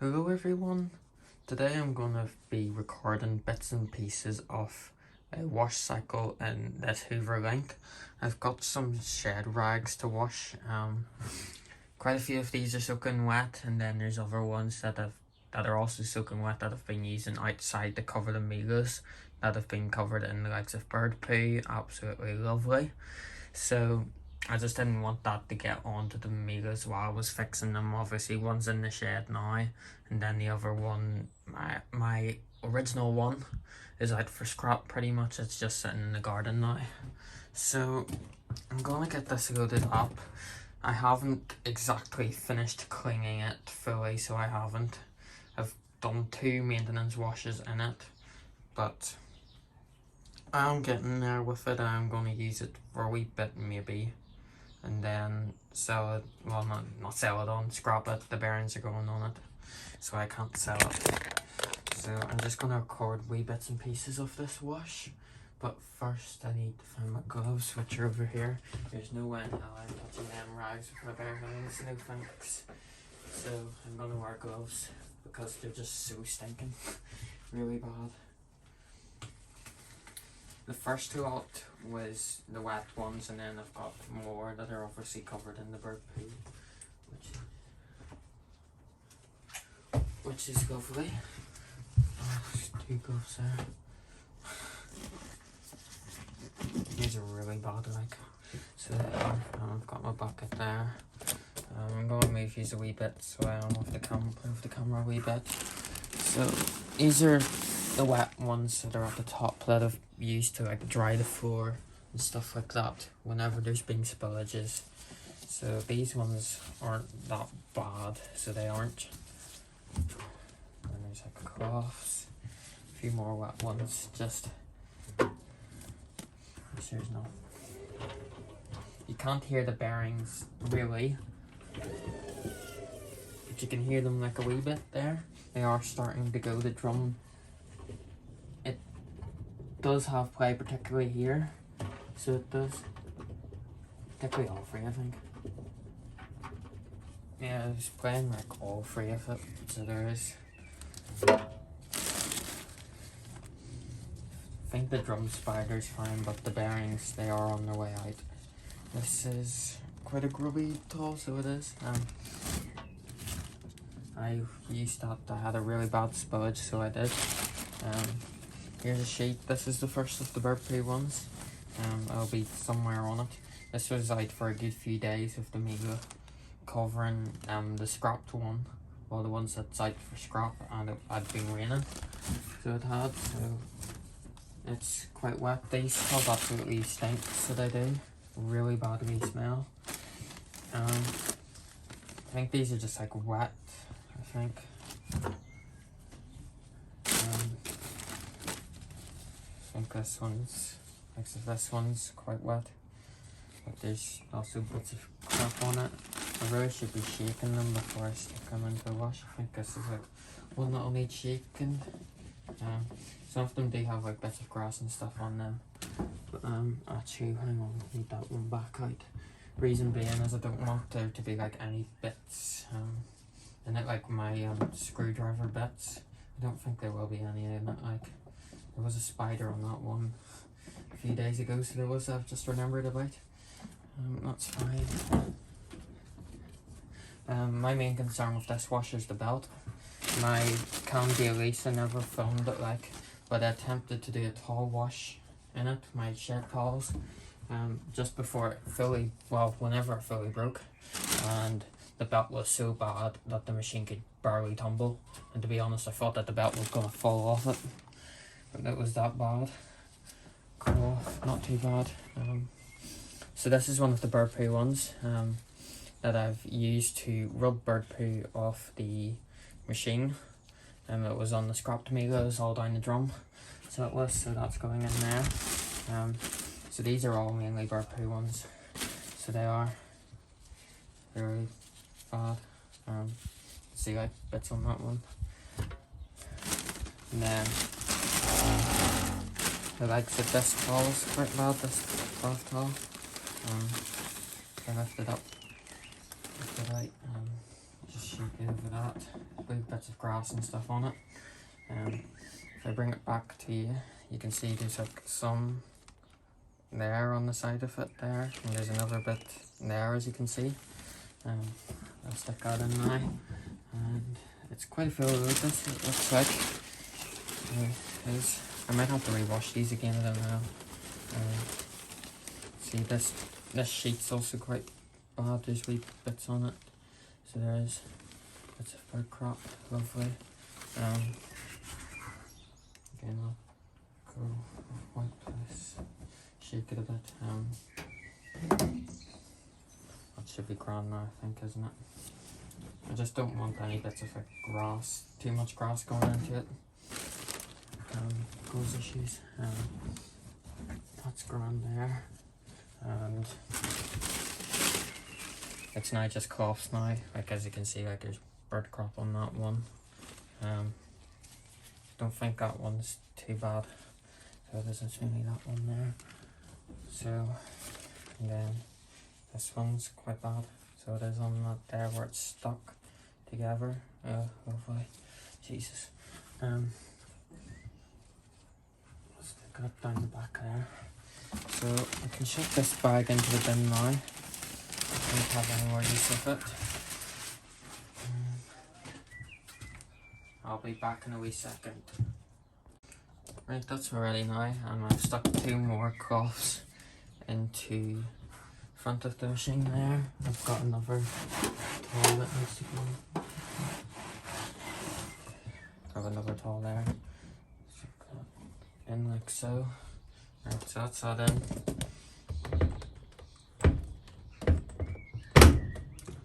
Hello everyone, today I'm going to be recording bits and pieces of a wash cycle in this Hoover Link. I've got some shed rags to wash. Quite a few of these are soaking wet, and then there's other ones that are also soaking wet that I've been using outside to cover the milas that have been covered in the likes of bird poo. Absolutely lovely. So I just didn't want that to get onto the milas while I was fixing them. Obviously one's in the shed now, and then the other one, my original one, is out for scrap pretty much. It's just sitting in the garden now. So I'm gonna get this loaded up. I haven't exactly finished cleaning it fully, so I haven't. I've done 2 maintenance washes in it, but I'm getting there with it. I'm gonna use it for a wee bit maybe, and then sell it. Well, not sell it on, scrap it. The bearings are going on it, so I can't sell it. So I'm just gonna record wee bits and pieces of this wash. But first I need to find my gloves, which are over here. There's no way in hell I'm touching them rags with my bare hands, no thanks. So I'm gonna wear gloves because they're just so stinking. Really bad. The first lot was the wet ones, and then I've got more that are obviously covered in the bird poo, which is lovely. Oh, there's 2 gloves there. These are really bad, like. So I've got my bucket there. I'm going to move these a wee bit so I don't have to move the camera a wee bit. So these are the wet ones that are at the top that I've used to like dry the floor and stuff like that whenever there's been spillages. So these ones aren't that bad, so they aren't. And there's like cloths, a few more wet ones, just there's no. You can't hear the bearings really, but you can hear them like a wee bit there. They are starting to go. The drum, it does have play, particularly here, so it does. Particularly all 3, I think. Yeah, it's playing like all 3 of it, so there is. I think the drum spider's fine, but the bearings, they are on their way out. This is quite a grubby tool, so it is. I used that. I had a really bad spillage, so I did. Here's a sheet. This is the first of the bird poo ones. It'll be somewhere on it. This was out for a good few days with the Mila covering the scrapped one, well, the ones that's out for scrap, and it had been raining, so it had. So it's quite wet. These have absolutely stink, so they do. Really badly smell. I think these are just like wet, I think. I think this one's quite wet, but there's also bits of crap on it. I really should be shaking them before I stick them into the wash. I think this is like one that'll need shaking. Some of them do have like bits of grass and stuff on them, but actually, hang on, I need that one back out. Reason being is I don't want there to be like any bits in it, like my screwdriver bits. I don't think there will be any in it. Like, there was a spider on that one a few days ago, so there was. I've just remembered about. That's fine. My main concern with this wash is the belt. My Candy Lisa never filmed it, like, but I attempted to do a towel wash in it, my shed towels, just before it fully, well, whenever it fully broke, and the belt was so bad that the machine could barely tumble, and to be honest, I thought that the belt was going to fall off it, but it was that bad. Cool, not too bad. So this is one of the bird poo ones that I've used to rub bird poo off the machine. It was on the scrapped Mila, it was all down the drum, so it was, so that's going in there. So these are all mainly bird poo ones, so they are very bad. See like bits on that one, and then the legs of this towel is quite bad, this cloth towel. I lift it up, lift it out, just sheet over that, big bits of grass and stuff on it. If I bring it back to you, you can see there's like some there on the side of it there, and there's another bit there as you can see. I'll stick that in now, and it's quite a full load this, it looks like. I might have to rewash these again, I don't know. See, this sheet's also quite bad, there's wee bits on it. So there's bits of bird crop, lovely. Again, I'll go wipe this, shake it a bit. That should be grand now, I think, isn't it? I just don't want any bits of like grass, too much grass going into it. Cause issues. That's grand there, and it's now just cloths now. Like as you can see, like there's bird crop on that one. Don't think that one's too bad. So there's only that one there. So, and then this one's quite bad. So it is on that there where it's stuck together. Hopefully, Jesus. Let's stick that down the back there. So I can shove this bag into the bin now. I don't have any more use of it. I'll be back in a wee second. Right, that's ready now, and I've stuck 2 more cloths into front of the machine there. I've got another towel that needs to go. I have another towel there. So in like so. Right, so that's that in.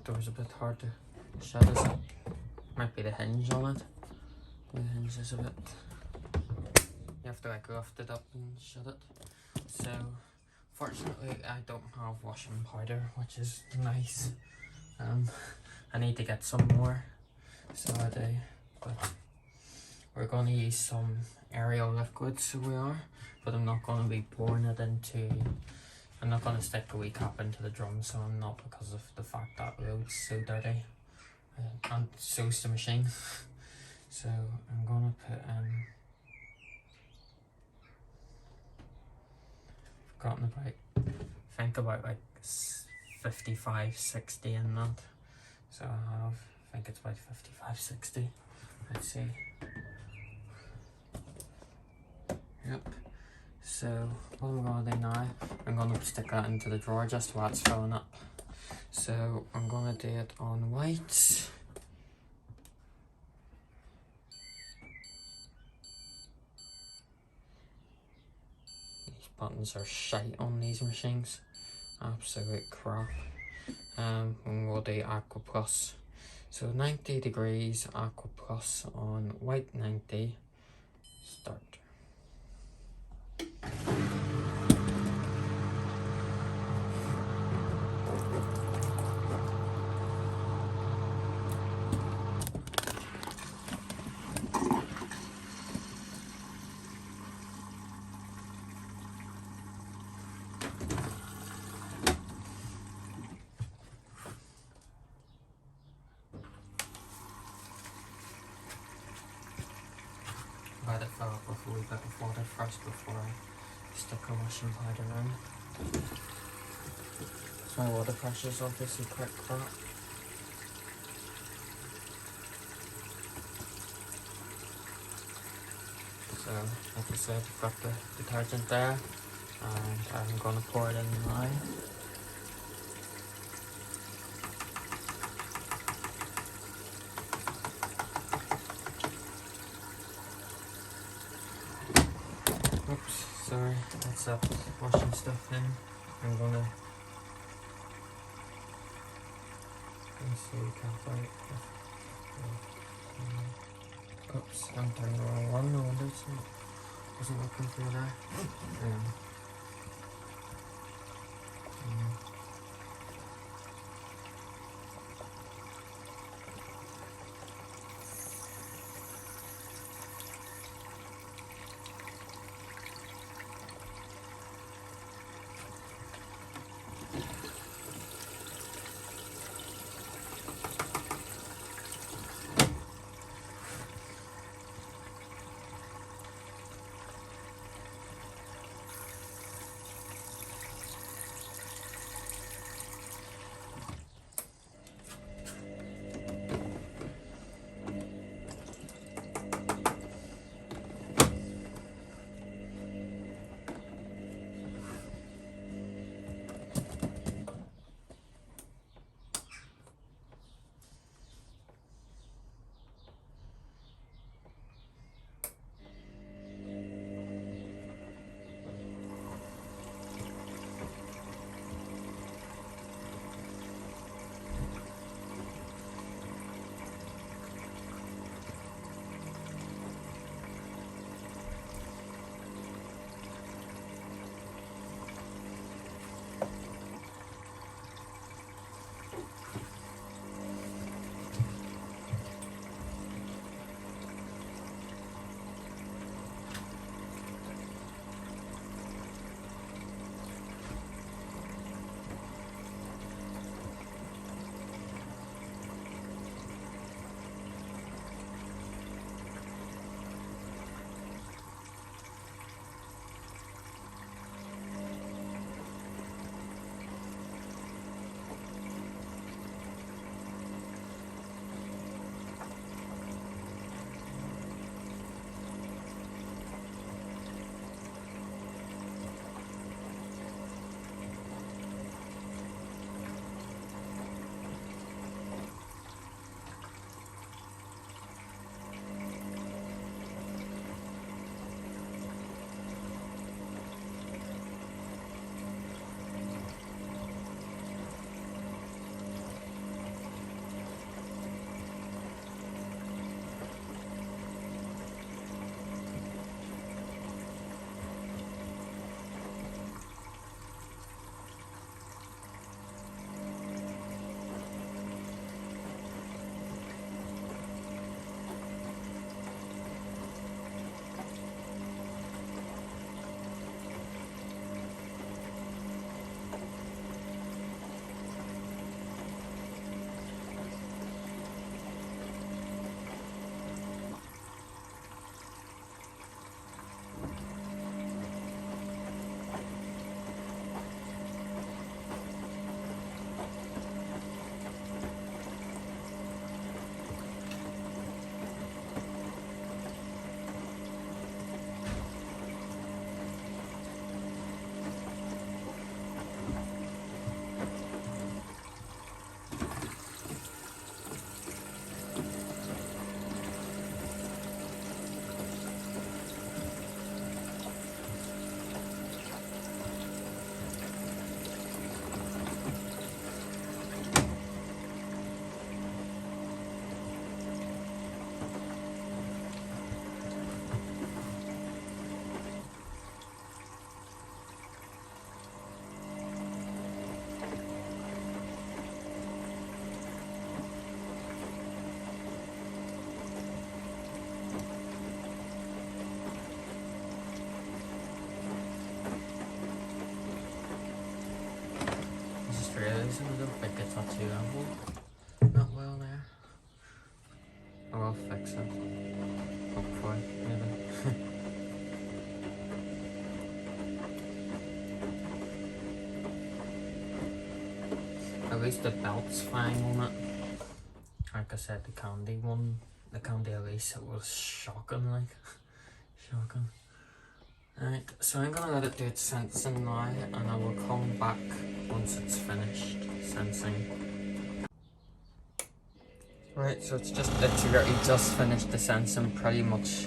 Door's a bit hard to shut, is it? Might be the hinge on it. The hinge is a bit. You have to like lift it up and shut it. So, fortunately, I don't have washing powder, which is nice. I need to get some more, so I do. But we're going to use some ariel liquid, so we are. But I'm not going to be pouring it into. I'm not going to stick a wee cap into the drum, so I'm not, because of the fact that it's so dirty. And so's the machine. So I'm going to put in. I've gotten about, I think about like 55, 60 in that. So I think it's about 55, 60. Let's see. Yep. So what I'm going to do now, I'm going to stick that into the drawer just while it's filling up. So I'm going to do it on whites. These buttons are shite on these machines. Absolute crap. And we'll do aqua plus. So 90 degrees aqua plus on white 90. Start. Let it fill up with a wee bit of water first before I stick a washing powder in. So my water pressure is obviously quite crap. So, like I said, I've got the detergent there, and I'm going to pour it in now. Oops, sorry, that's up washing stuff in. I'm gonna see cap out. Oops, I'm turning the wrong one. No wonder it wasn't looking through there. reason I don't think it's not too level. Not well there. Oh, I'll fix it. Hopefully, maybe. At least the belt's fine on it. Like I said, the candy Elise, it was shocking, like. Shocking. Right, so I'm gonna let it do its sensing now, and I will come back once it's finished sensing. Right, so it's literally just finished the sensing pretty much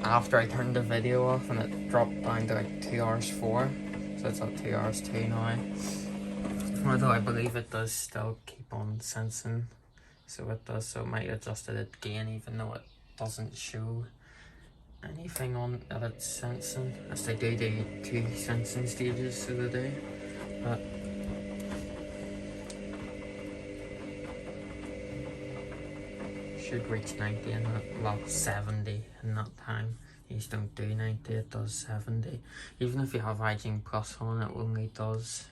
after I turned the video off, and it dropped down to like 2 hours 4, so it's at 2 hours 2 now. Although I believe it does still keep on sensing, so it does, so it might adjust it again even though it doesn't show anything on that it's sensing, as they do the 2 sensing stages, so they do. But should reach 90 in that, well, 70 in that time. These don't do 90, it does 70. Even if you have Hygiene Plus on, it only does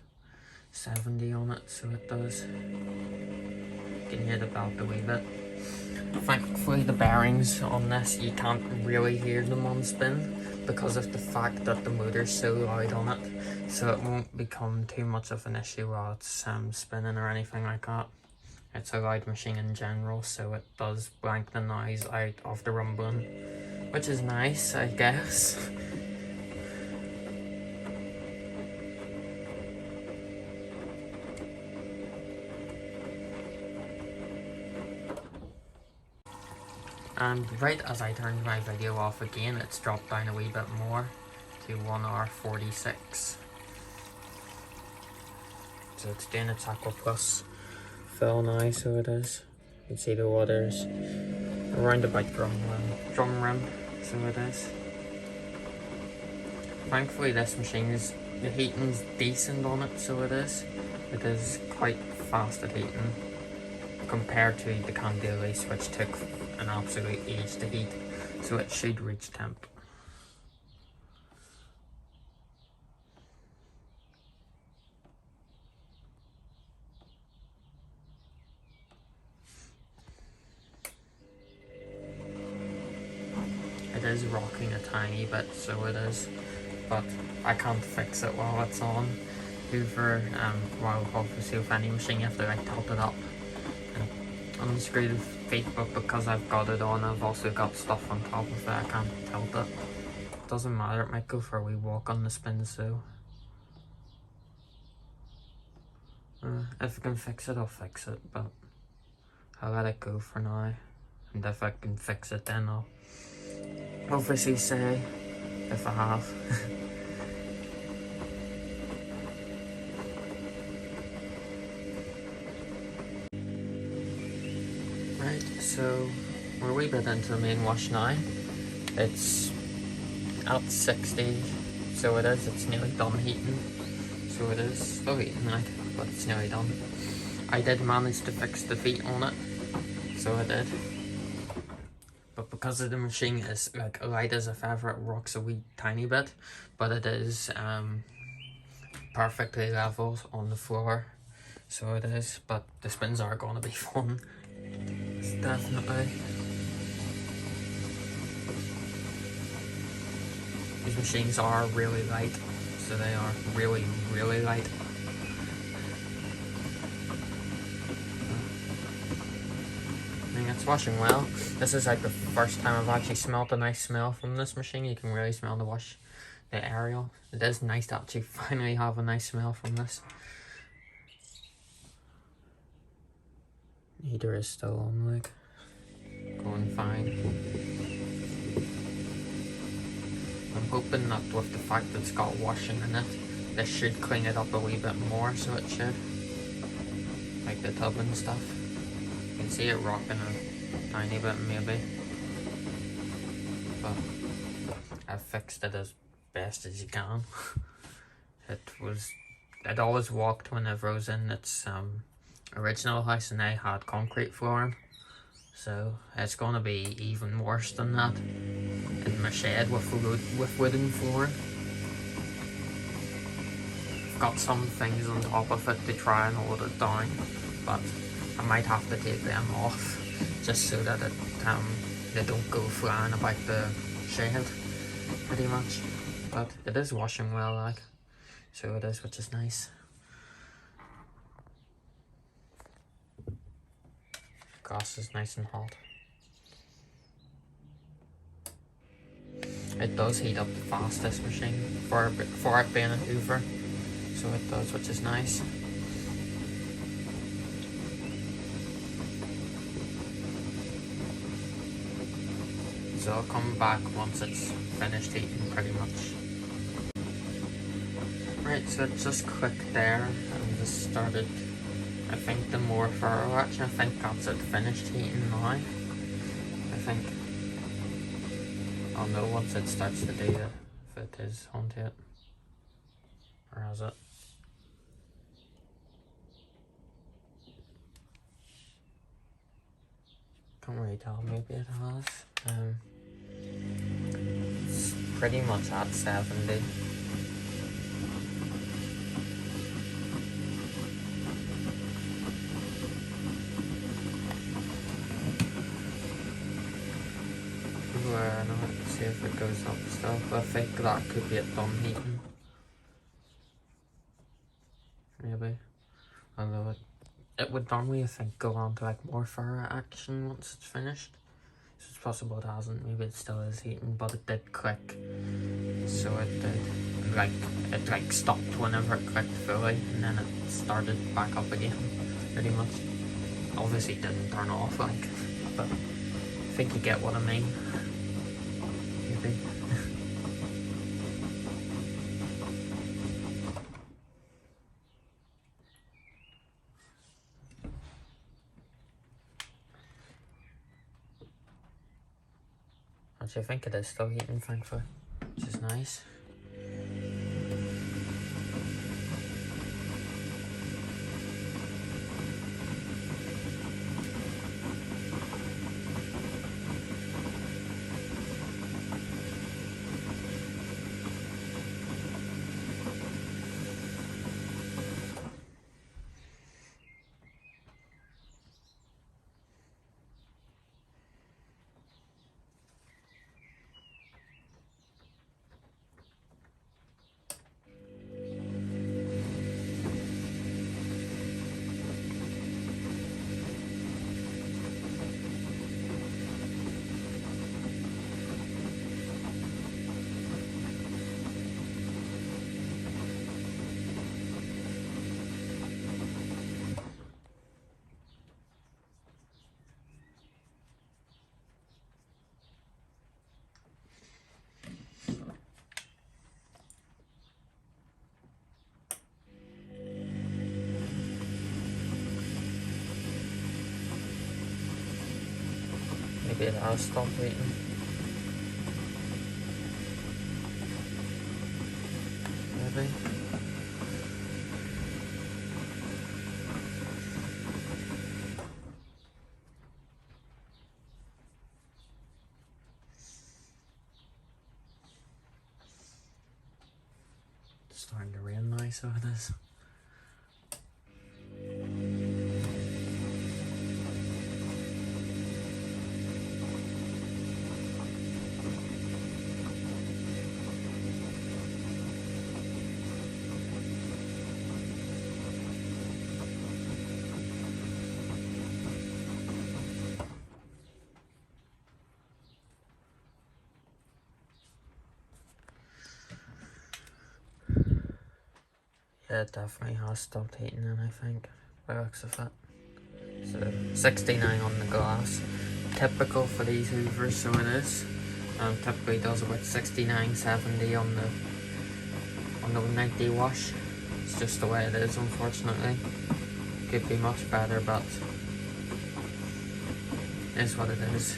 70 on it, so it does. You can hear the belt a wee bit. Thankfully the bearings on this, you can't really hear them on spin because of the fact that the motor's so loud on it, so it won't become too much of an issue while it's spinning or anything like that. It's a loud machine in general, so it does blank the noise out of the rumbling, which is nice, I guess. And right as I turned my video off again, it's dropped down a wee bit more to 1 hour 46. So it's doing its Aqua Plus fill now, so it is. You can see the water's around about drum rim, so it is. Thankfully this machine the heating's decent on it, so it is. It is quite fast at heating compared to the Candy Elise, which took an absolute age to heat, so it should reach temp. It is rocking a tiny bit, so it is, but I can't fix it while it's on. Hoover, well, obviously with any machine you have to like tilt it up and unscrew the feet, but because I've got it on, I've also got stuff on top of it, I can't tilt it. It doesn't matter, it might go for a wee walk on the spin, so if I can fix it, I'll fix it, but I'll let it go for now, and if I can fix it then I'll obviously say if I have. Right, so we're a wee bit into the main wash now. It's at 60, so it is, it's nearly done heating. So it is still heating now, but it's nearly done. I did manage to fix the feet on it, so I did. But because of the machine is like light as a feather, it rocks a wee tiny bit, but it is perfectly level on the floor, so it is. But the spins are going to be fun. It's definitely. These machines are really light, so they are really, really light. I mean, it's washing well. This is like the first time I've actually smelled a nice smell from this machine. You can really smell the Ariel. It is nice to actually finally have a nice smell from this. Heater is still on, like, going fine. I'm hoping that with the fact that it's got washing in it, this should clean it up a wee bit more, so it should. Like the tub and stuff. You can see it rocking a tiny bit maybe. But I've fixed it as best as you can. It always walked whenever I was in its original house, and they had concrete flooring, so it's gonna be even worse than that in my shed with wooden flooring. I've got some things on top of it to try and hold it down, but I might have to take them off just so that they don't go flying about the shed pretty much. But it is washing well, like, so it is, which is nice. Gas is nice and hot. It does heat up fast, this machine, for it being a Hoover, so it does, which is nice. So I'll come back once it's finished heating, pretty much. Right, so it just clicked there and just started, I think, the more furrow action. I think that's it finished heating now. I think I'll know once it starts to do it, if it is onto it, or has it. Can't really tell, maybe it has. It's pretty much at 70. Let's see if it goes up still. I think that could be it done heating. Maybe. Although it would normally, I think, go on to like more furrow action once it's finished. So it's possible it hasn't. Maybe it still is heating, but it did click. So it did. It stopped whenever it clicked fully, and then it started back up again, pretty much. Obviously it didn't turn off, like, but I think you get what I mean. Maybe. Actually, I think it is still heating, thankfully, which is nice. Maybe it has stopped heating. Maybe. It's starting to rain now, so it is. Yeah, it definitely has stopped heating in, I think, by the looks of it. So 69 on the glass, typical for these Hoovers, so it is. Typically does about 69, 70 on the nightly wash. It's just the way it is, unfortunately. Could be much better, but it is what it is.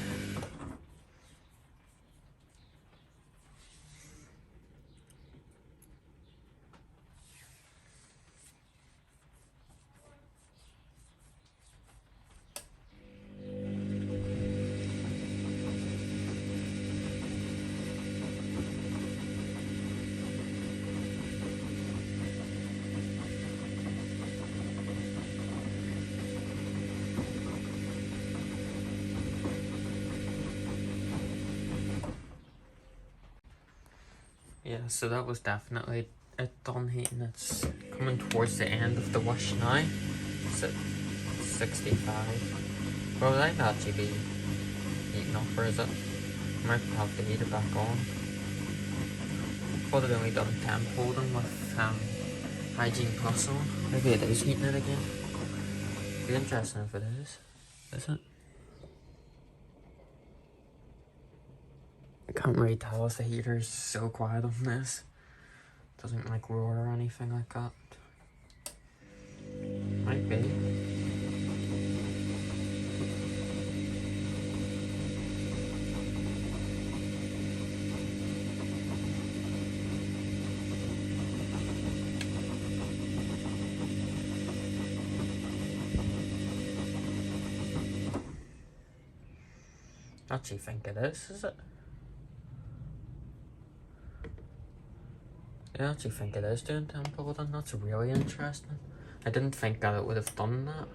Yeah, so that was definitely it done heating. It's coming towards the end of the wash now. It's at 65. Well, that might actually be heating up, or is it? Might have to heat it back on. Thought I'd only done temp holding with Hygiene Plus on. Maybe it is heating it again. Be interesting if it is it? I can't really tell if the heater's so quiet on this. Doesn't like roar or anything like that. Might be. I actually think it is it? I actually think it is doing temp holding. That's really interesting. I didn't think that it would have done that.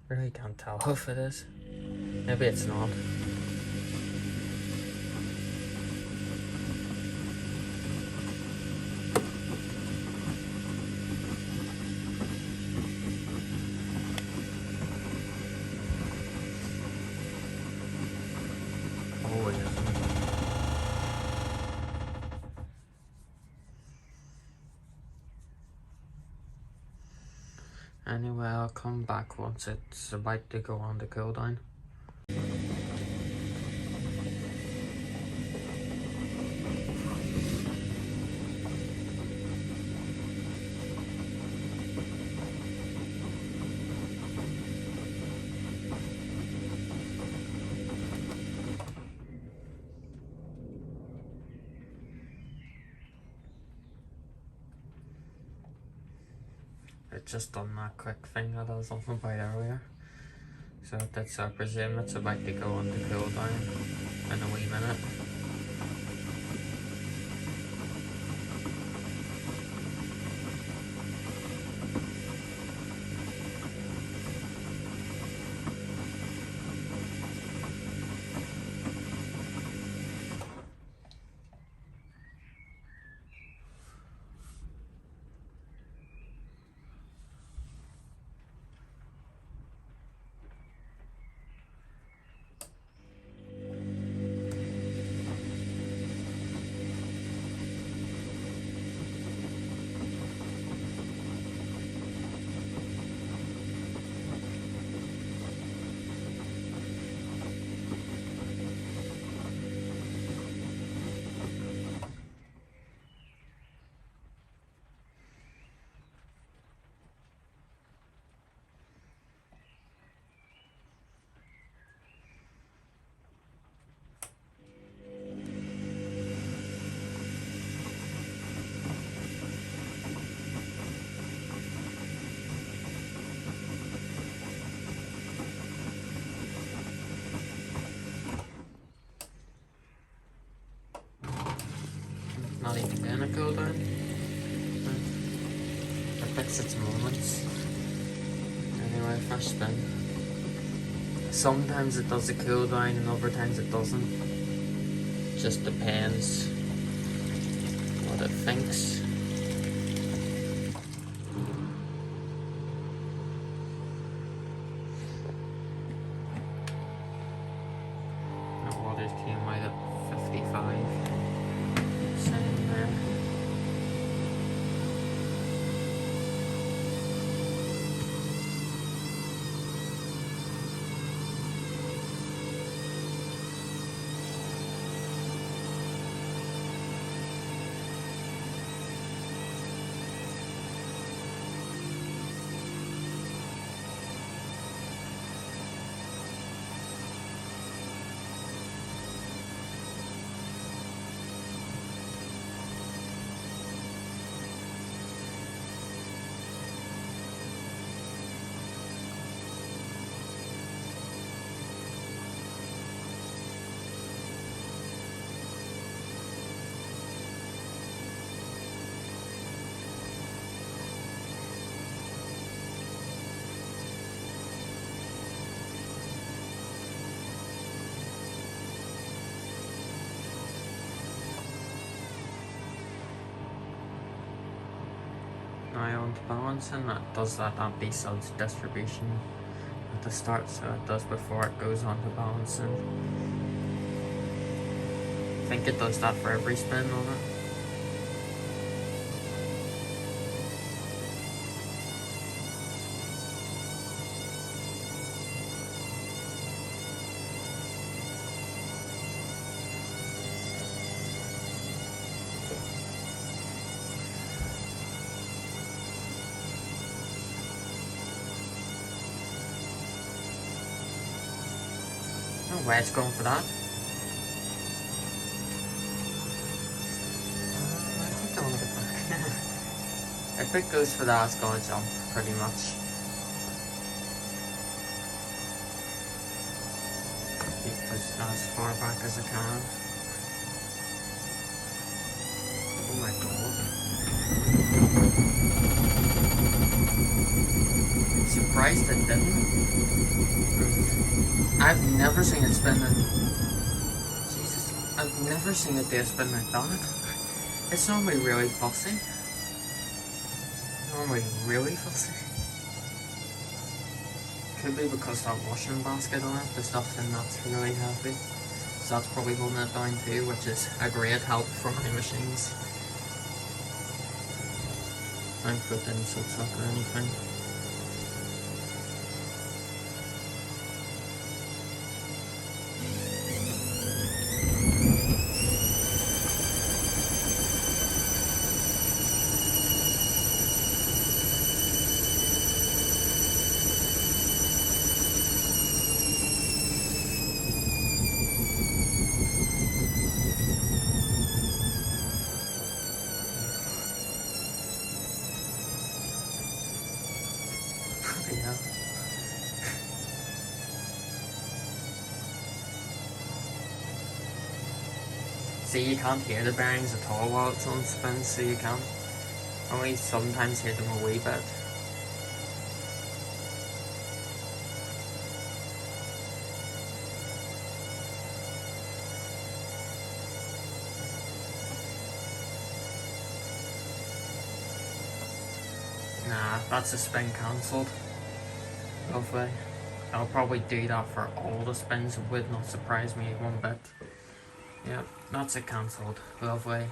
Really can't tell if it is. Maybe it's not. Oh, yeah. Anyway, I'll come back once it's about to go on the cool down. It's just done that quick thing that I was talking about earlier. So I presume it's about to go on the cool down in a wee minute. Not even gonna cool down. It picks its moments. Anyway, first spin. Sometimes it does a cool down and other times it doesn't. Just depends what it thinks. The waters came out at 55. onto balancing. It does that anti-suds distribution at the start, so it does before it goes on to balancing. I think it does that for every spin on it. Oh, where it's going for that? I think I want to get back. If it goes for that, it's gonna jump, pretty much. Keep this as far back as I can. Oh my god. I'm surprised it didn't. I've never seen it spin it. Jesus, I've never seen it do a spin like that. It's normally really fussy. Really fussy. Could be because that washing basket on it, the stuff in that's really heavy. So that's probably holding it down too, which is a great help for my machines. Thankfully it didn't suck or anything. Yeah. See, you can't hear the bearings at all while it's on spin, so you can only sometimes hear them a wee bit. Nah, that's a spin cancelled. Lovely. I'll probably do that for all the spins. It would not surprise me one bit. Yep, that's it cancelled. Lovely.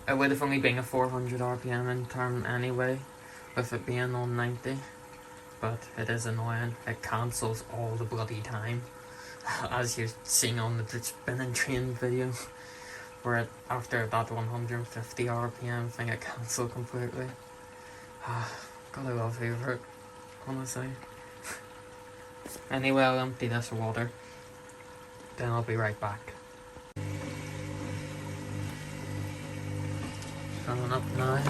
It would have only been a 400 RPM in term anyway, with it being on 90. But it is annoying. It cancels all the bloody time. As you're seeing on the spinning train video, where it, after that 150 RPM thing, it cancelled completely. Gotta love Hoover, honestly. Anyway, I'll empty this water, then I'll be right back. Filling up now.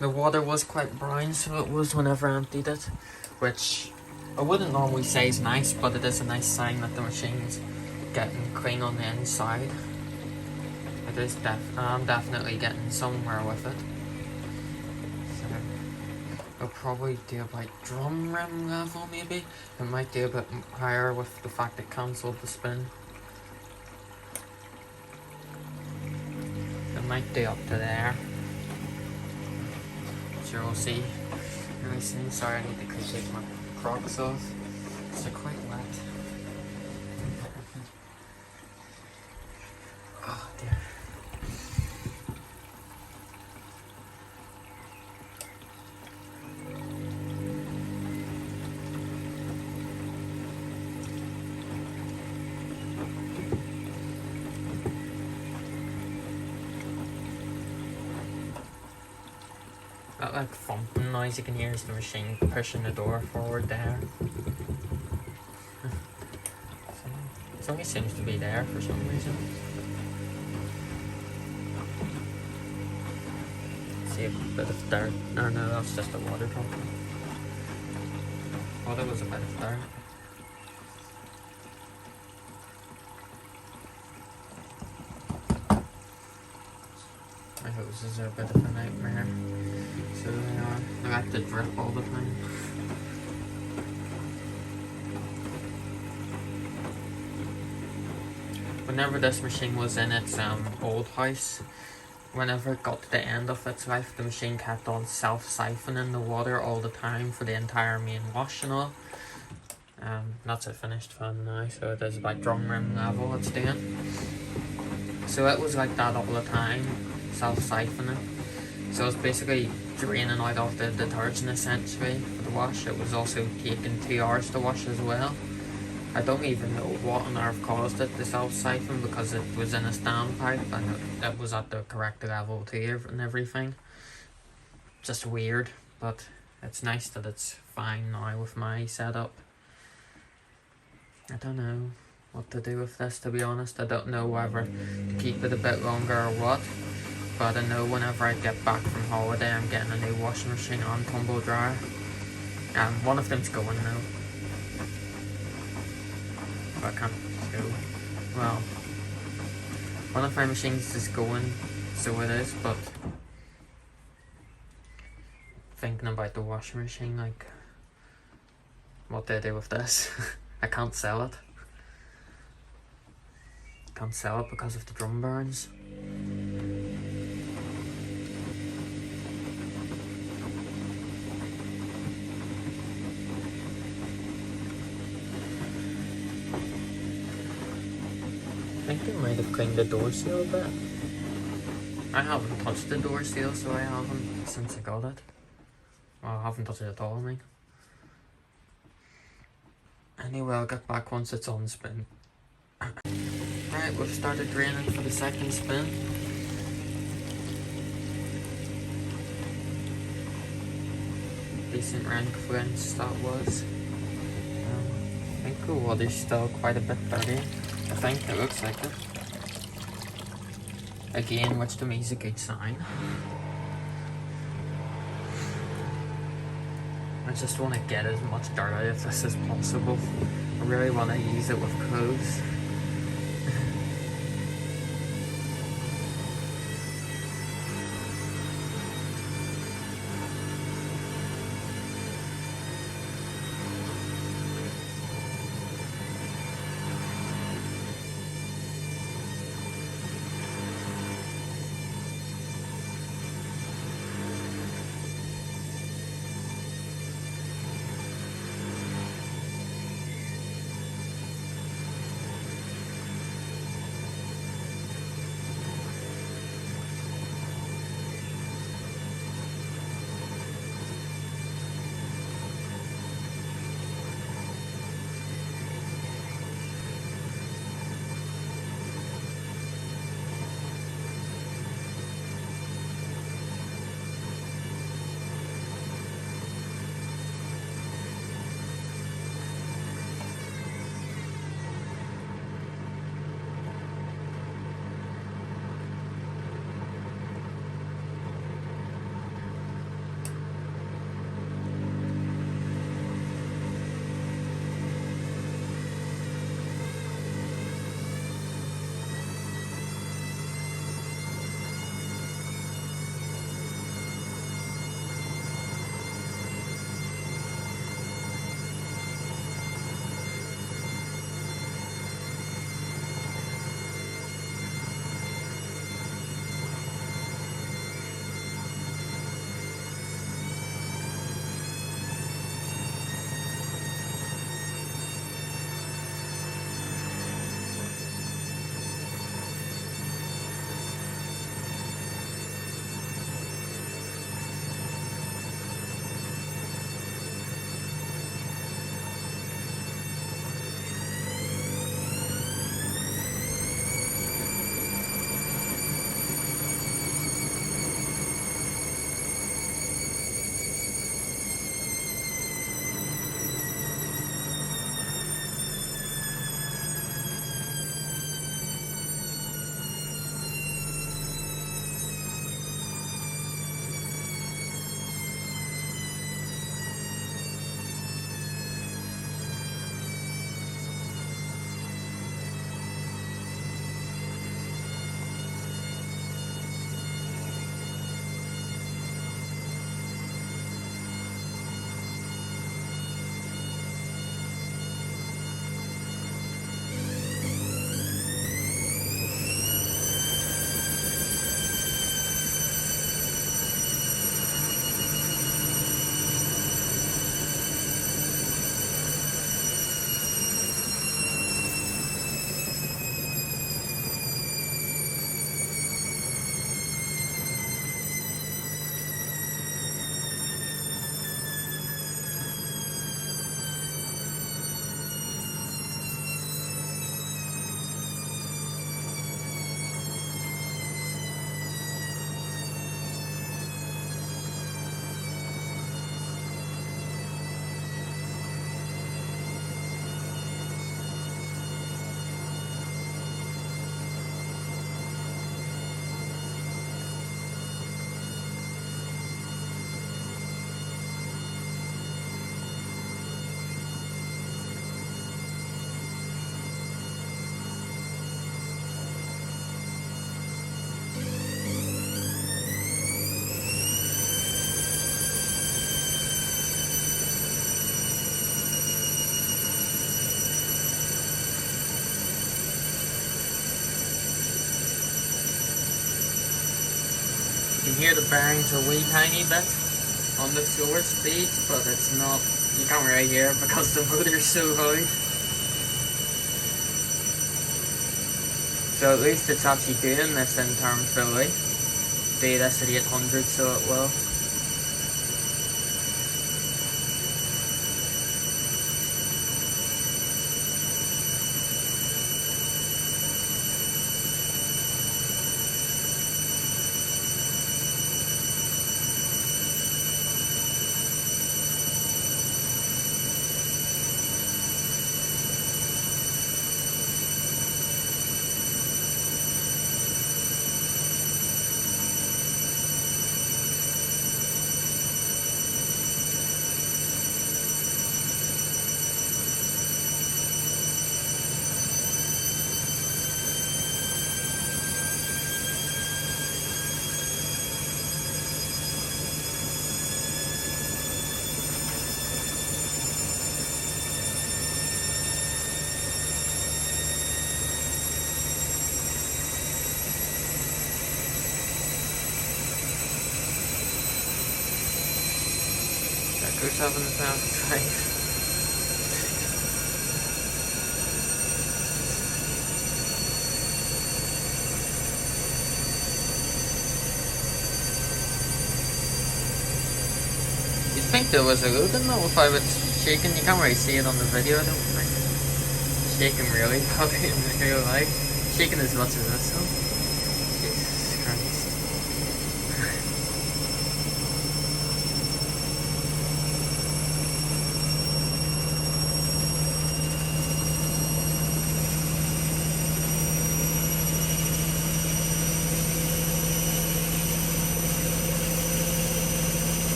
The water was quite brown, so it was whenever I emptied it, which I wouldn't normally say is nice, but it is a nice sign that the machine's getting clean on the inside. It is I'm definitely getting somewhere with it. So I'll probably do about drum rim level maybe. It might do a bit higher with the fact it cancelled the spin. It might do up to there. Sure, we'll see really soon. Sorry, I need to take my Crocs off. They're quite wet. Oh dear. That like thumping noise you can hear is the machine pushing the door forward there. It only seems to be there for some reason. See a bit of dirt. Oh no, that's just the water dropping. Oh, there was a bit of dirt. My hoses are a bit of a nightmare. So they are. They like to drip all the time. whenever this machine was in its old house, whenever it got to the end of its life, the machine kept on self-siphoning the water all the time for the entire main wash and all. That's a finished fan now, so it is like drum rim level it's doing. So it was like that all the time, self-siphoning. So it's basically draining out of the detergent essentially for the wash. It was also taking 2 hours to wash as well. I don't even know what on earth caused it to self-siphon, because it was in a standpipe and it was at the correct level too and everything. Just weird, but it's nice that it's fine now with my setup. I don't know what to do with this, to be honest. I don't know whether to keep it a bit longer or what, but I know whenever I get back from holiday I'm getting a new washing machine and tumble dryer. One of them's going now. I can't go. Well, one of my machines is going, so it is, but thinking about the washing machine, like, what do I do with this? I can't sell it. Can't sell it because of the drum burns. I think I might have cleaned the door seal a bit. I haven't touched the door seal, so I haven't since I got it. Well, I haven't touched it at all, I mean. Anyway, I'll get back once it's on spin. Right, we've started draining for the second spin. Decent rank rinse that was. I think the water's still quite a bit dirty. I think it looks like it. Again, which to me is a good sign. I just want to get as much dirt out of this as possible. I really want to use it with clothes. hear the bearings a wee tiny bit on the slower speed, but it's not, you can't really hear it because the motor's so loud. So at least it's actually doing this interm fully. Do this at 800, so it will. Goes up in the drive. You'd think there was a load in though if I was shaking. You can't really see it on the video, I don't think. Shaking really probably in real life. Shaking as much as this though. Jesus Christ.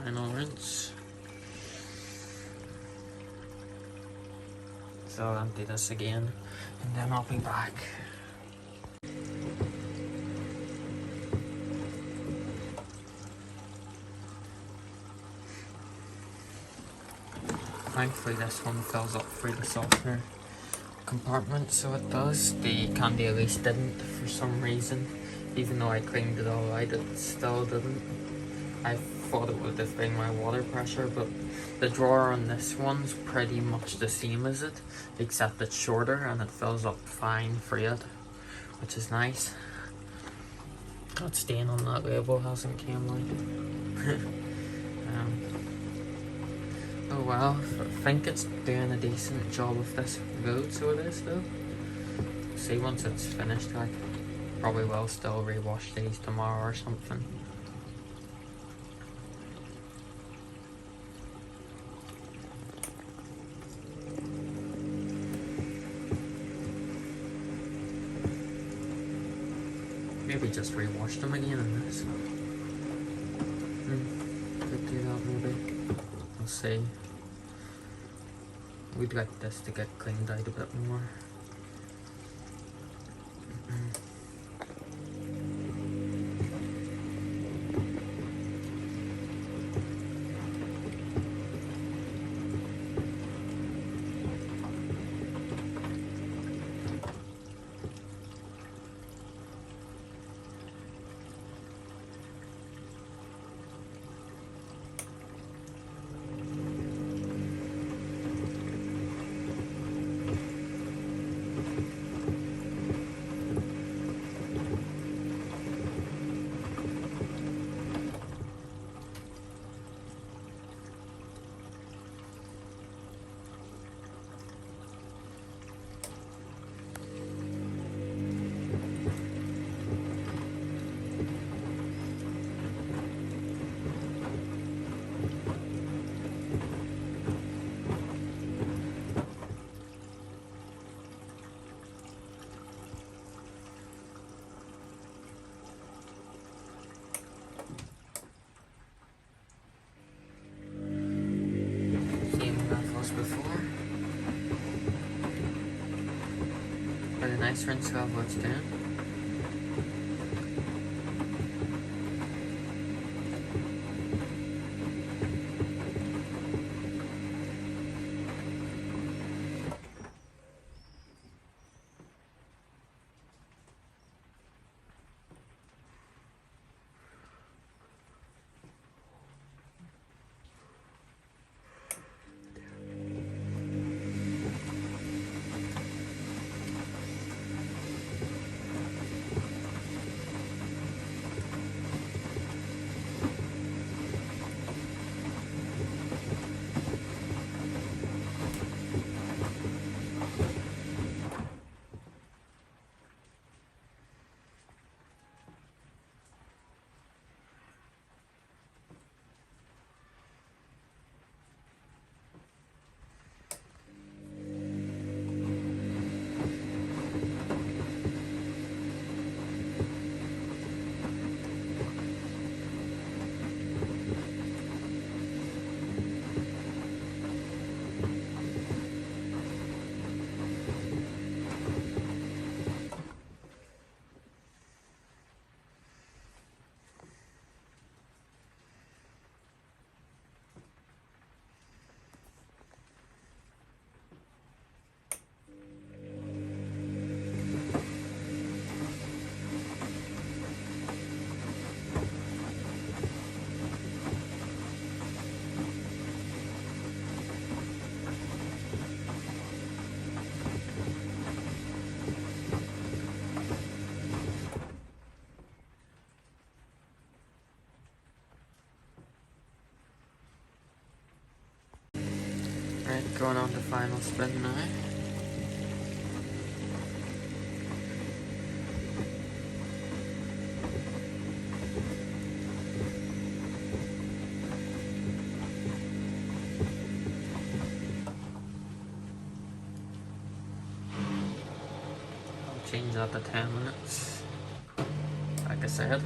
Final rinse. So I'll empty this again and then I'll be back. Thankfully this one fills up through the softener compartment, so it does. The candy elise didn't for some reason. Even though I cleaned it all out, it still didn't. I thought it would have been my water pressure, but the drawer on this one's pretty much the same as it, except it's shorter and it fills up fine for it, which is nice. That stain on that label hasn't came out. Oh well, I think it's doing a decent job of this road, so it is though. See, once it's finished, I probably will still rewash these tomorrow or something. Maybe just rewash them again in this. Could do that maybe. We'll see. We'd like this to get cleaned out a bit more. nice rinse of what it's doing. Right, going on to final spin now. I'll change that to 10 minutes, like I said.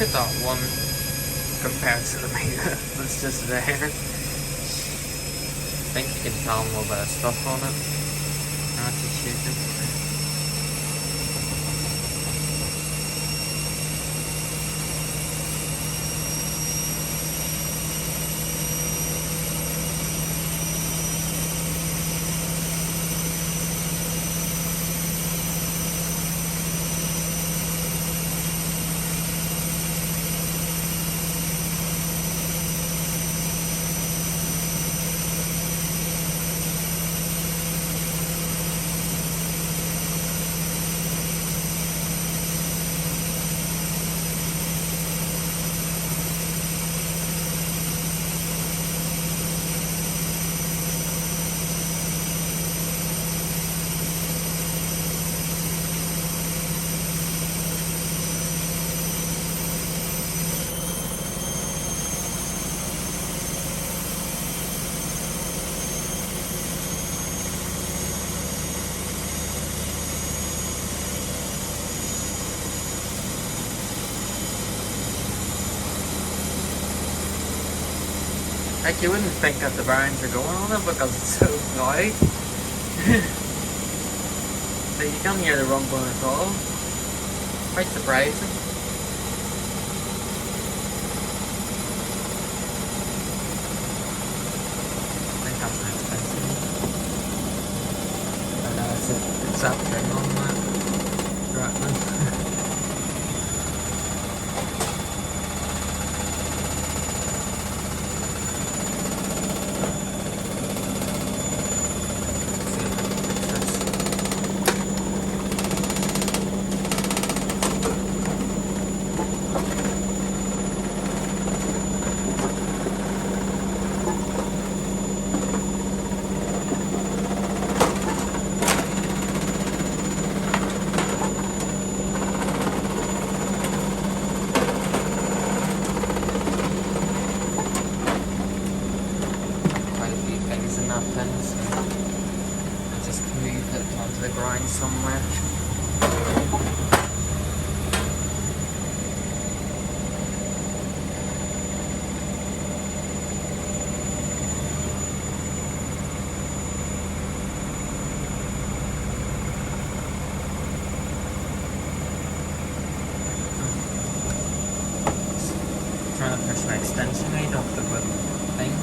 look at that one compared to the meter that's just there. I think you can tell more about stuff on it. Not just shaking. Like, you wouldn't think that the barons are going on it because it's so loud. So you can't hear the rumbling at all. Quite surprising. I think that's an expensive one. But it's up there on that. Right then. The grind somewhere. Trying to push my extension lead off the thing.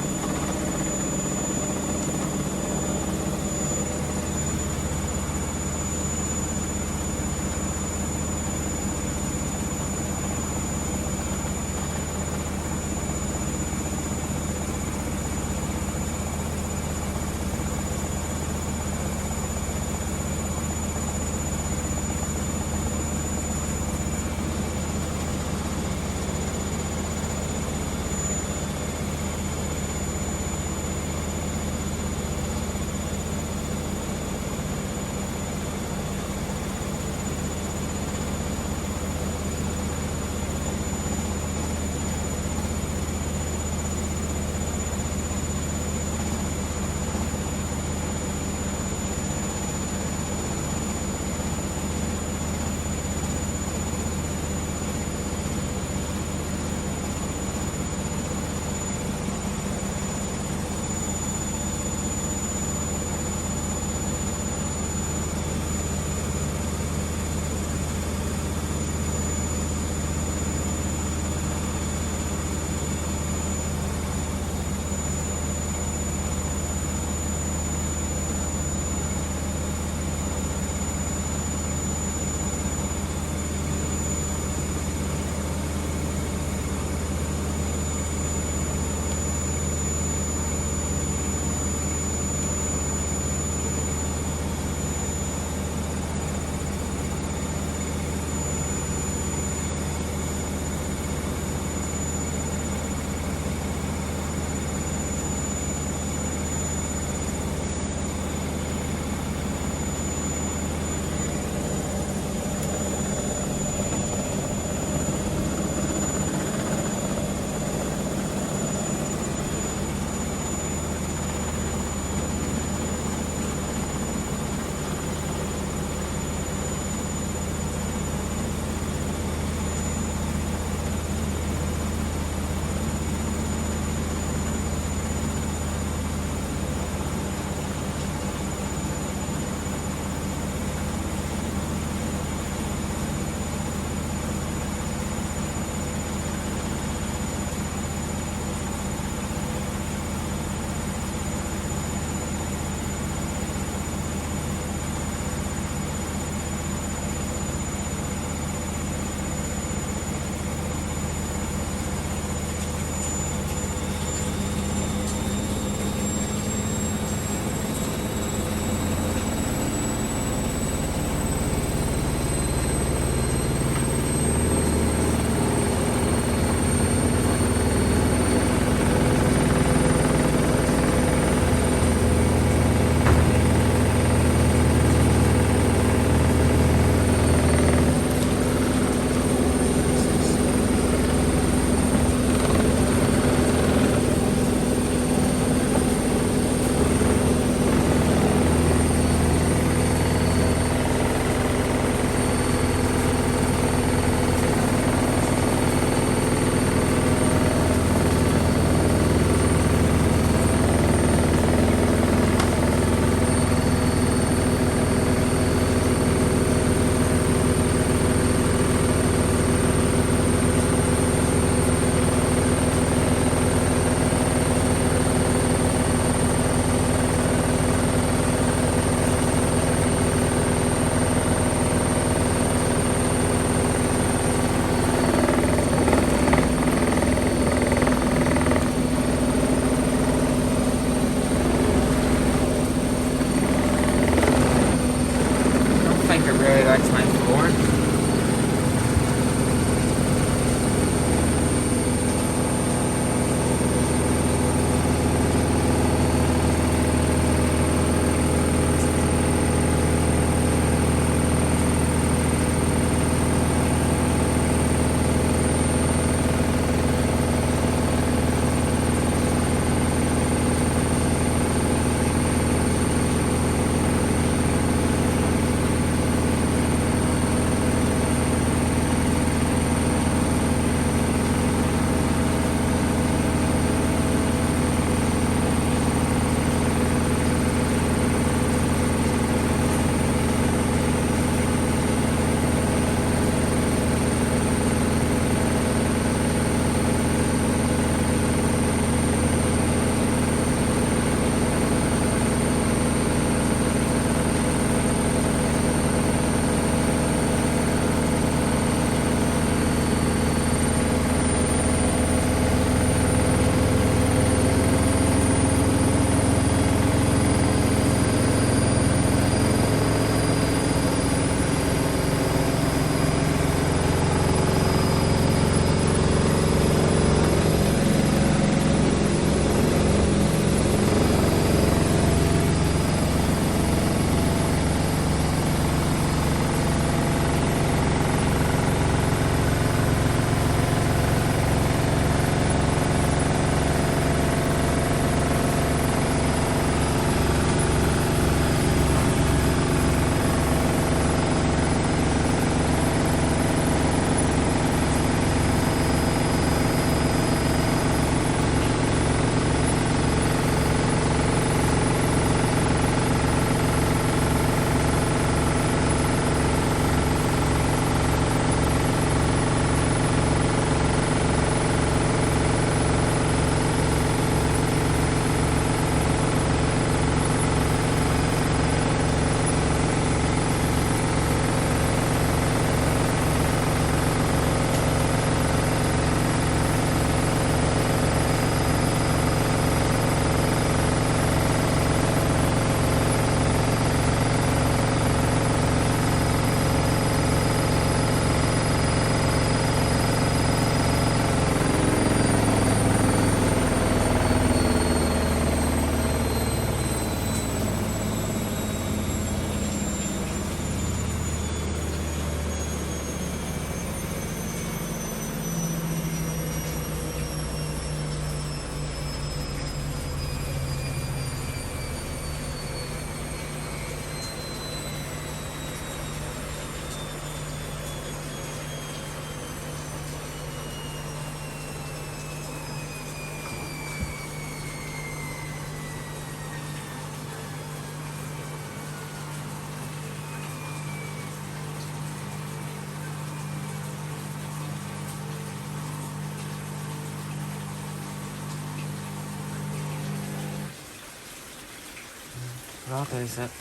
that is it.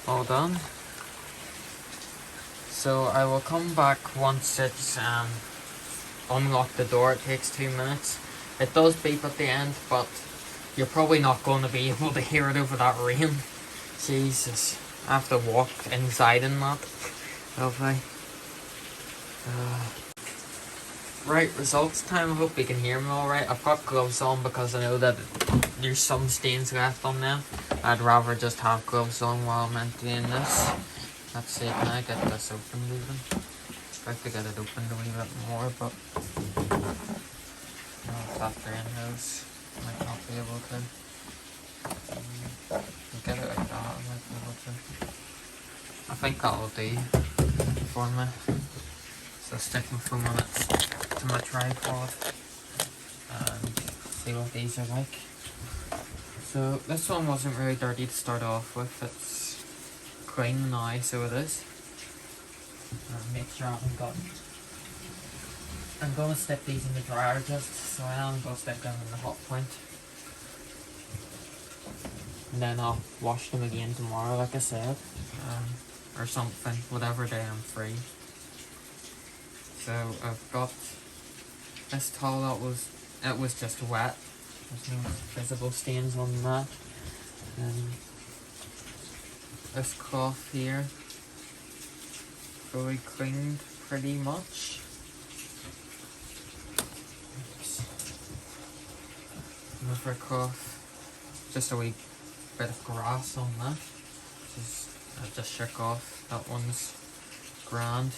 All done. So I will come back once it's unlock the door. It takes 2 minutes. It does beep at the end, but you're probably not going to be able to hear it over that rain. Jesus, I have to walk inside in that. Lovely. Right, results time. I hope you can hear me alright. I've got gloves on because I know that there's some stains left on them. I'd rather just have gloves on while I'm emptying this. Let's see, can I get this open even? I'd like to get it opened a wee bit more, but that drain hose might not be able to. Get it like that, I might be able to. I think that'll do for me. So stick my phone on it to my tripod and see what these are like. So this one wasn't really dirty to start off with. It's clean now, so it is. Make sure I haven't got. I'm gonna stick these in the dryer just so I am gonna stick them in the hot point. And then I'll wash them again tomorrow, like I said, or something, whatever day I'm free. So I've got this towel it was just wet. There's no visible stains on that. And this cloth here, fully cleaned pretty much. Oops. Another cloth, just a wee bit of grass on that. I just shook off. That one's grand.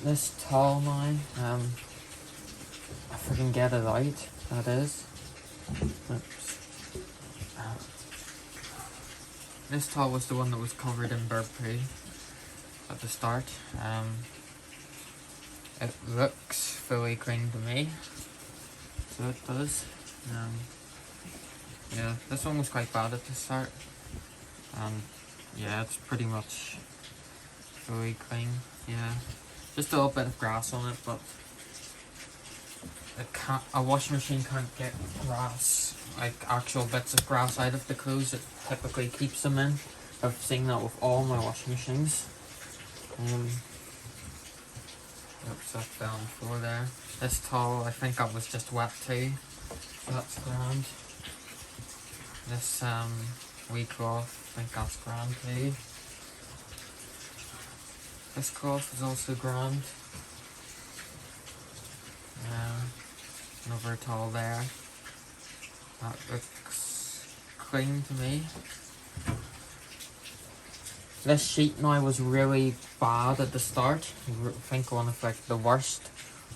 This towel now, if I can get it out, that is. Oops. This towel was the one that was covered in bird poo at the start. It looks fully clean to me, so it does. Yeah, this one was quite bad at the start, and yeah, it's pretty much fully clean. Yeah, just a little bit of grass on it, but a washing machine can't get grass, like actual bits of grass out of the clothes. It typically keeps them in. I've seen that with all my washing machines. Oops, that fell on the floor there. This towel, I think that was just wet too, so that's grand. This wee cloth, I think that's grand too. This cloth is also grand. Another towel there. That looks clean to me. This sheet now was really bad at the start. I think one of like the worst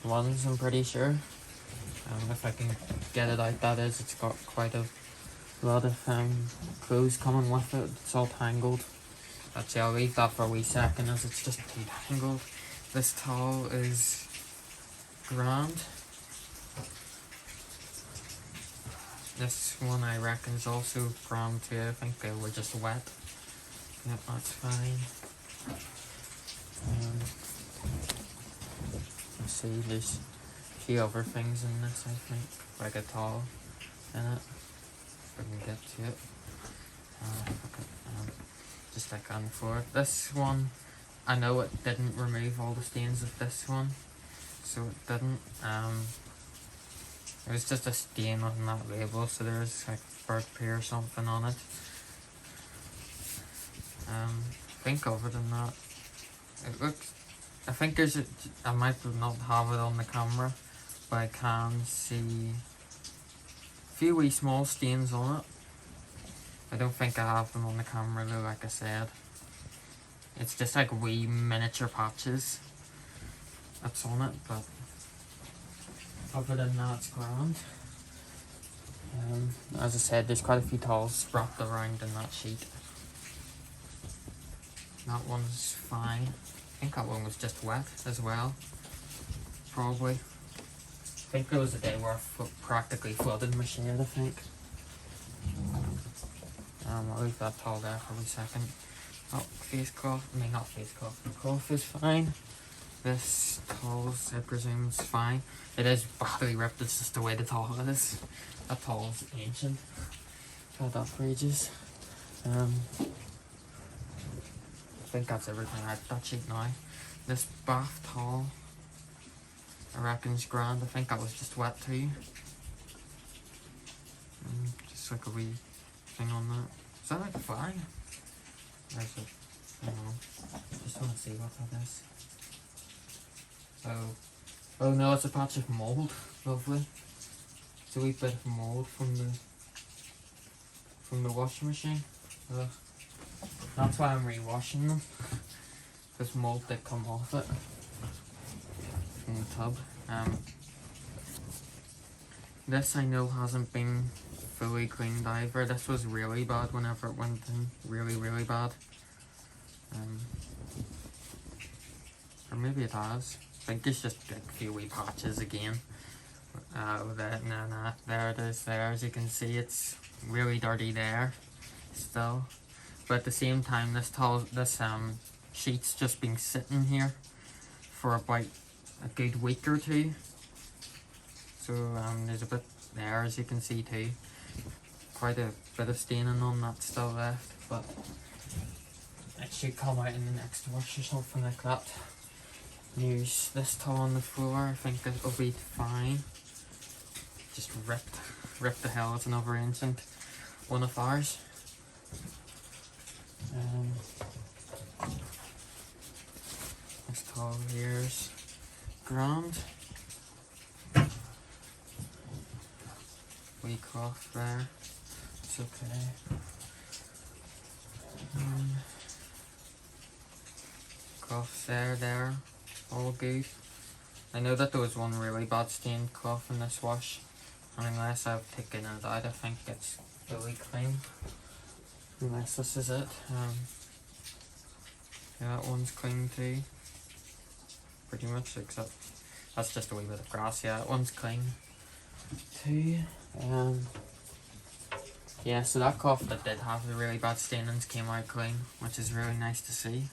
ones, I'm pretty sure. If I can get it out, that is. It's got quite a lot of clothes coming with it. It's all tangled. Actually, I'll leave that for a wee second as it's just too tangled. This towel is grand. This one I reckon is also grand too. I think they were just wet. Yep, that's fine. Let's see, there's a few other things in this, I think. Like a towel in it. If I can get to it. Just like on the floor. This one, I know it didn't remove all the stains of this one. So it didn't. It was just a stain on that label, so there was like bird poo or something on it. I think other than that, it looks, I think there's I might not have it on the camera, but I can see a few wee small stains on it. I don't think I have them on the camera though, like I said. It's just like wee miniature patches that's on it, but other than that, it's grand. As I said, there's quite a few towels wrapped around in that sheet. That one's fine. I think that one was just wet as well. Probably. I think there was a day where I practically flooded my shed, I think. I'll leave that towel there for a second. Oh, face cloth. I mean, not face cloth. The cloth is fine. This towel, I presume, is fine. It is badly ripped, it's just the way the towel is. That towel's ancient. had that for ages. I think that's everything out that sheet now. This bath towel, I reckon's grand. I think that was just wet too. Just like a wee thing on that. Is that like a fly? There's a, I don't know. Just want to see what that is. Oh no, it's a patch of mould. Lovely. It's a wee bit of mould from the washing machine. That's why I'm rewashing them. Because mould did come off it from the tub. This I know hasn't been fully cleaned either. This was really bad whenever it went in. Really bad. Or maybe it has. I think it's just like a few wee patches again. There it is there. As you can see, it's really dirty there still. But at the same time, this sheet's just been sitting here for about a good week or two. So there's a bit there, as you can see too. Quite a bit of staining on that still left, but it should come out in the next wash or something like that. Use this towel on the floor, I think it'll be fine. Just ripped the hell out another ancient one of ours. This towel here's grand. Wee cloth there, it's okay. Cloth there, all good. I know that there was one really bad stained cloth in this wash, and unless I've taken it out, I think it's fully clean. Unless this is it. Yeah, that one's clean too. Pretty much, except that's just a wee bit of grass. Yeah, that one's clean too. Yeah, so that cloth that did have the really bad stainings came out clean, which is really nice to see.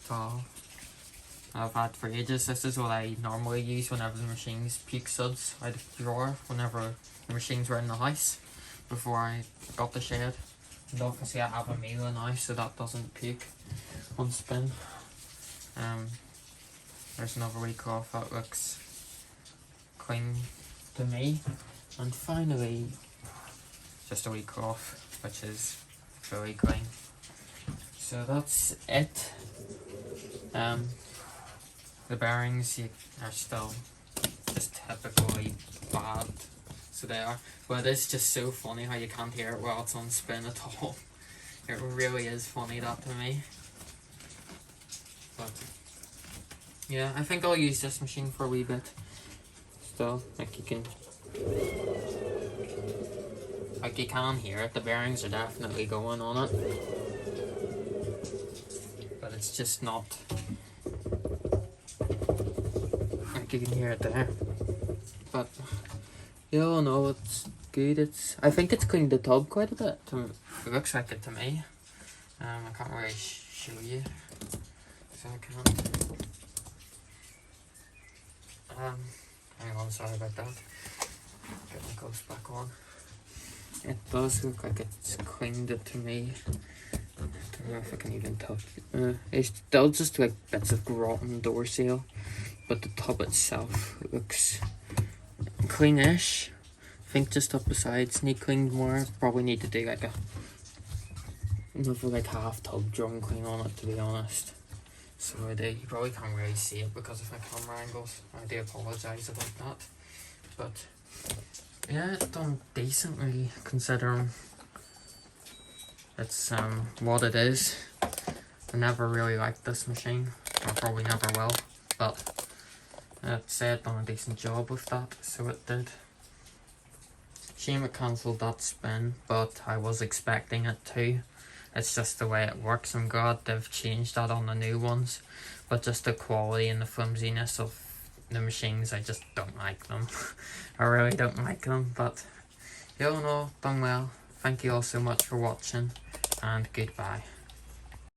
Towel I've had for ages. This is what I normally use whenever the machines puke suds out of the drawer, whenever the machines were in the house, before I got the shed. And obviously I have a Mila now, so that doesn't puke on spin. There's another wee cloth that looks clean to me. And finally, just a wee cloth, which is fully clean. So that's it. The bearings are still just typically bad, so they are. But it's just so funny how you can't hear it while it's on spin at all. It really is funny, that, to me. But yeah, I think I'll use this machine for a wee bit still. Like you can hear it. The bearings are definitely going on it, but it's just not. Like you can hear it there. But yeah, no, it's good. I think it's cleaned the tub quite a bit. It looks like it to me. I can't really show you, so I can't. Hang on, sorry about that. Get my gloves back on. It does look like it's cleaned it to me. I don't know if I can even touch it. It's still just like bits of rotten door seal, but the tub itself looks cleanish. I think just up the sides need cleaned more. Probably need to do like another like half tub drum clean on it, to be honest. So I do. You probably can't really see it because of my camera angles. I do apologise about that. But yeah, it's done decently considering it's what it is. I never really liked this machine. I probably never will. But I'd say it done a decent job with that, so it did. Shame it cancelled that spin, but I was expecting it to. It's just the way it works. I'm glad they've changed that on the new ones, but just the quality and the flimsiness of the machines, I just don't like them. I really don't like them, but you all know, done well. Thank you all so much for watching, and goodbye.